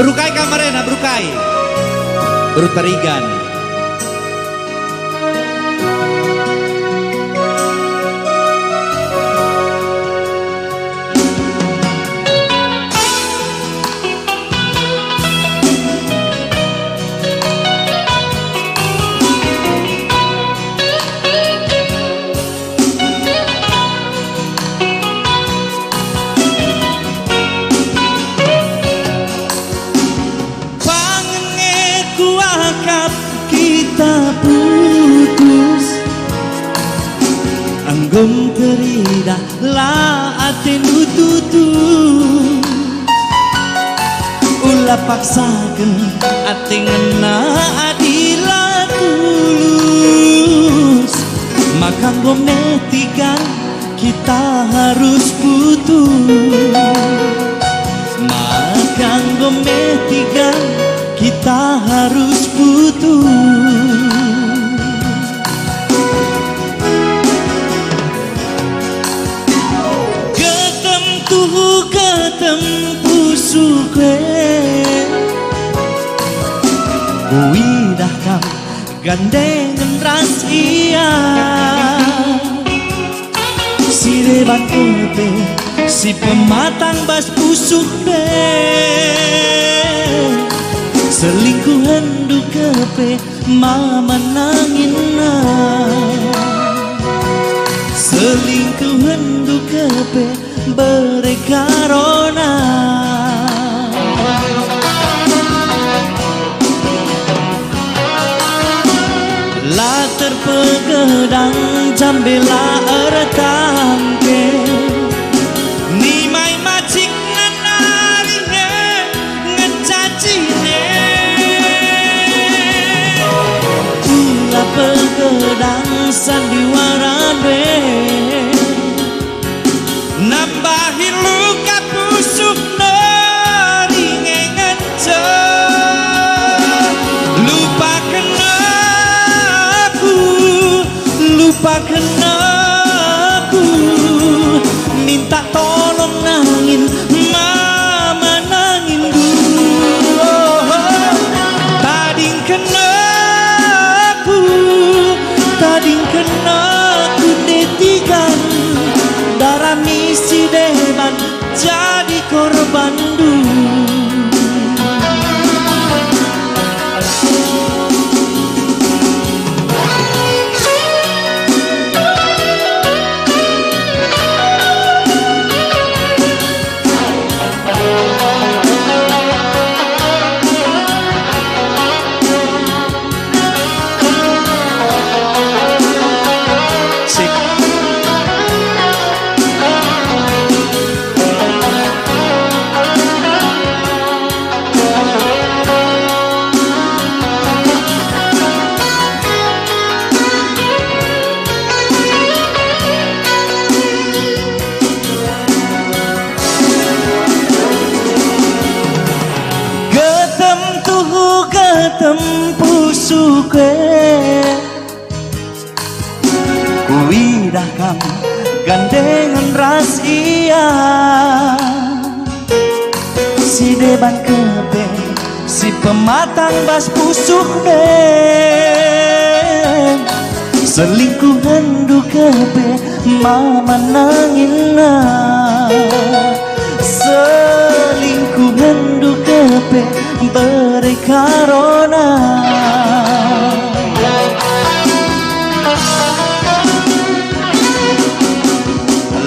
Berukai kamarena, berukai. Berutarigan. Kita putus anggom teridah la aten ututus ulah paksakan ate ngena adila tulus maka gometikan kita harus putus maka gometikan kita harus putus. Ketempu suke kuidah kam gandengan ras iya si reban kepe si pematang bas pusuk selingkuhan dukepe mama nangina selingkuhan dukepe berekarona la terpegedang jambela eretangke ni mai macik nanarine ngecacine ula pegedang sandiwara dwe nambahin luka busuk neringengan lupakan aku minta tolong nangin mama nangin dulu tadingkan aku detikan darah misi deban jadi korban dulu. Ketempu suke kuidah kam gandengan ras iya si deban kepe si pematang bas pusuk selingkuhan dukepe mama nangina selingkuhan dukepe berekarona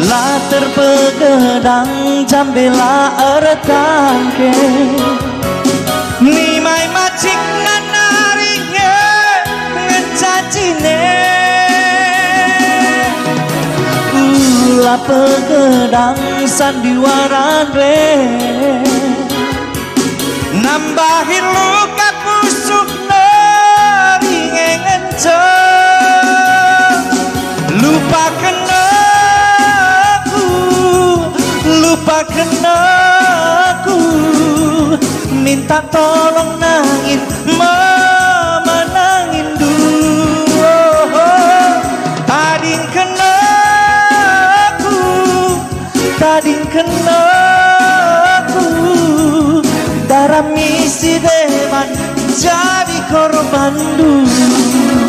la terpegedang jambela eretangke ni mai macik nanaringe ngecacine ula pegedang sandiwara dwe nambahin luka busuk neringengan lupakan aku minta tolong nangin mama nangin dulu tadingkan aku Antara misi dewan jadi korban dulu.